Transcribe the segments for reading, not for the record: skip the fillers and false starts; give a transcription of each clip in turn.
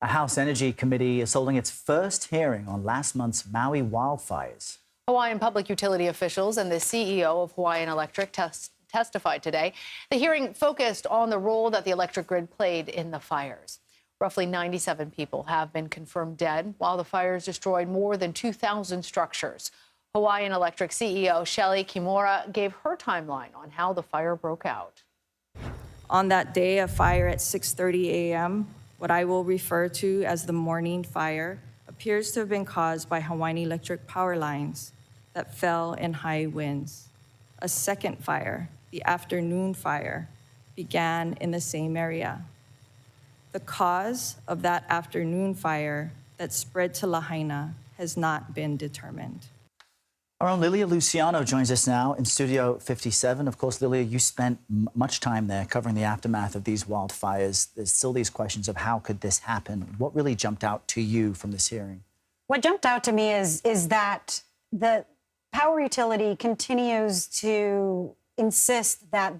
A House Energy Committee is holding its first hearing on last month's Maui wildfires. Hawaiian public utility officials and the CEO of Hawaiian Electric testified today. The hearing focused on the role that the electric grid played in the fires. Roughly 97 people have been confirmed dead, while the fires destroyed more than 2,000 structures. Hawaiian Electric CEO Shelly Kimura gave her timeline on how the fire broke out. On that day, a fire at 6:30 a.m., what I will refer to as the morning fire, appears to have been caused by Hawaiian Electric power lines that fell in high winds. A second fire, the afternoon fire, began in the same area. The cause of that afternoon fire that spread to Lahaina has not been determined. Our own Lilia Luciano joins us now in Studio 57. Of course, Lilia, you spent much time there covering the aftermath of these wildfires. There's still these questions of how could this happen? What really jumped out to you from this hearing? What jumped out to me is that the power utility continues to insist that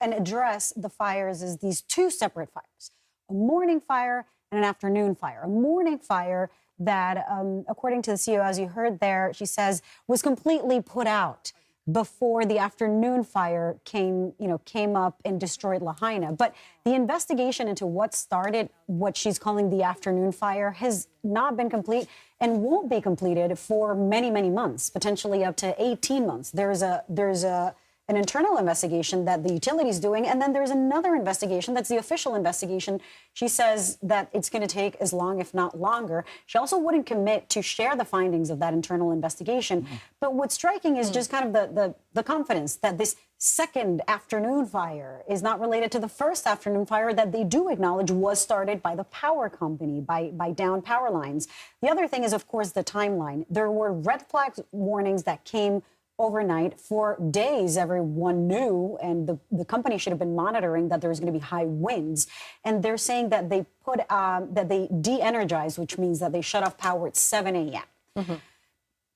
and address the fires as these two separate fires, a morning fire and an afternoon fire. A morning fire that, according to the CEO, as you heard there, she says, was completely put out before the afternoon fire came up and destroyed Lahaina. But the investigation into what started what she's calling the afternoon fire has not been complete and won't be completed for many, many months, potentially up to 18 months. There's an internal investigation that the utility is doing, and then there's another investigation that's the official investigation. She says that it's going to take as long, if not longer. She also wouldn't commit to share the findings of that internal investigation. But what's striking is just kind of the confidence that this second afternoon fire is not related to the first afternoon fire that they do acknowledge was started by the power company, by down power lines. The other thing is, of course, the timeline. There were red flag warnings that came overnight. For days, everyone knew, and the company should have been monitoring that there was going to be high winds. And they're saying that they that they de-energized, which means that they shut off power at 7 a.m.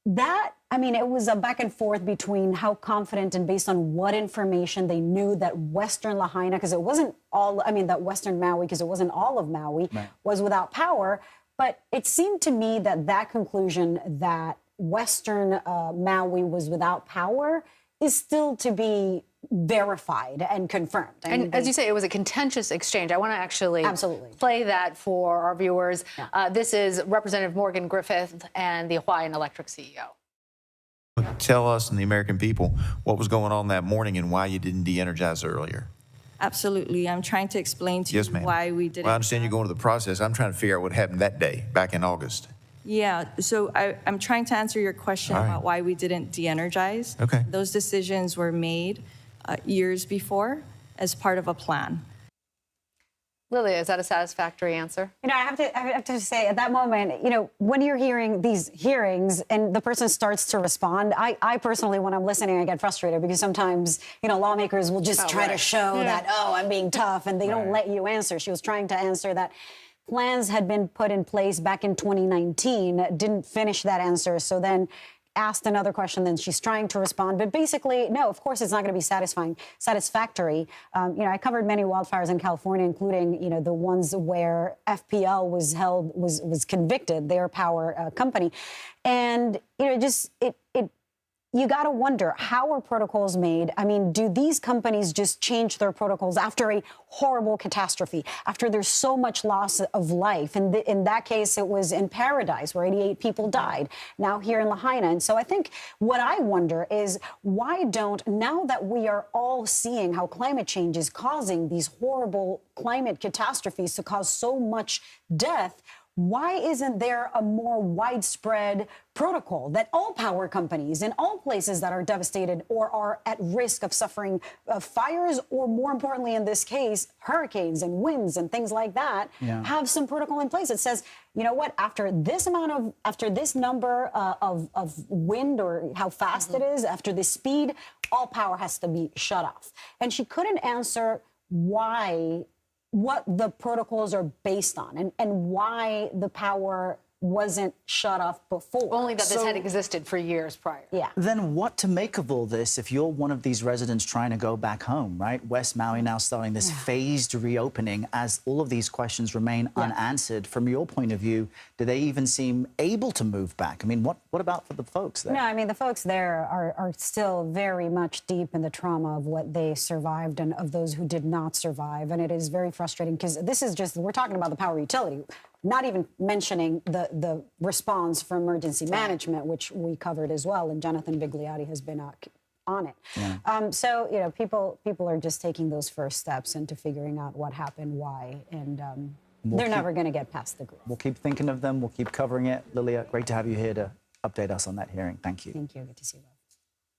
It was a back and forth between how confident and based on what information they knew that Western Lahaina, because it wasn't all, that Western Maui, because it wasn't all of Maui, was without power. But it seemed to me that conclusion that Western Maui was without power is still to be verified and confirmed. As you say, it was a contentious exchange. I want to actually play that for our viewers. Yeah. This is Representative Morgan Griffith and the Hawaiian Electric CEO. Tell us and the American people what was going on that morning and why you didn't de-energize earlier. Absolutely. I'm trying to explain to you why we didn't. Well, I understand you're going to the process. I'm trying to figure out what happened that day, back in August. Yeah, so I'm trying to answer your question about why we didn't de-energize. Okay. Those decisions were made years before as part of a plan. Lilia, is that a satisfactory answer? I have to say, at that moment, when you're hearing these hearings and the person starts to respond, I personally, when I'm listening, I get frustrated because sometimes, lawmakers will just try to show that, I'm being tough, and they don't let you answer. She was trying to answer that plans had been put in place back in 2019, didn't finish that answer, so then asked another question, then she's trying to respond. But basically, no, of course, it's not going to be satisfactory. I covered many wildfires in California, including, the ones where FPL was convicted, their power company. And, you got to wonder, how are protocols made? Do these companies just change their protocols after a horrible catastrophe, after there's so much loss of life? And in that case, it was in Paradise where 88 people died, now here in Lahaina. And so I think what I wonder is, why don't, now that we are all seeing how climate change is causing these horrible climate catastrophes to cause so much death, why isn't there a more widespread protocol that all power companies in all places that are devastated or are at risk of suffering fires, or more importantly in this case, hurricanes and winds and things like that, have some protocol in place that says, you know what, after this number of wind, or how fast it is, after this speed, all power has to be shut off. And she couldn't answer what the protocols are based on, and why the power wasn't shut off before. Only that this So- had existed for years prior. Yeah. Then what to make of all this if you're one of these residents trying to go back home, right? West Maui now starting this phased reopening as all of these questions remain unanswered. From your point of view, do they even seem able to move back? I mean, what about for the folks there? No, I mean, the folks there are still very much deep in the trauma of what they survived and of those who did not survive. And it is very frustrating because this is just, we're talking about the power utility, not even mentioning the response for emergency management, which we covered as well. And Jonathan Vigliotti has been on it. Yeah. So, you know, people are just taking those first steps into figuring out what happened, why, and they're never going to get past the grief. We'll keep thinking of them. We'll keep covering it. Lilia, great to have you here to update us on that hearing. Thank you. Thank you. Good to see you both.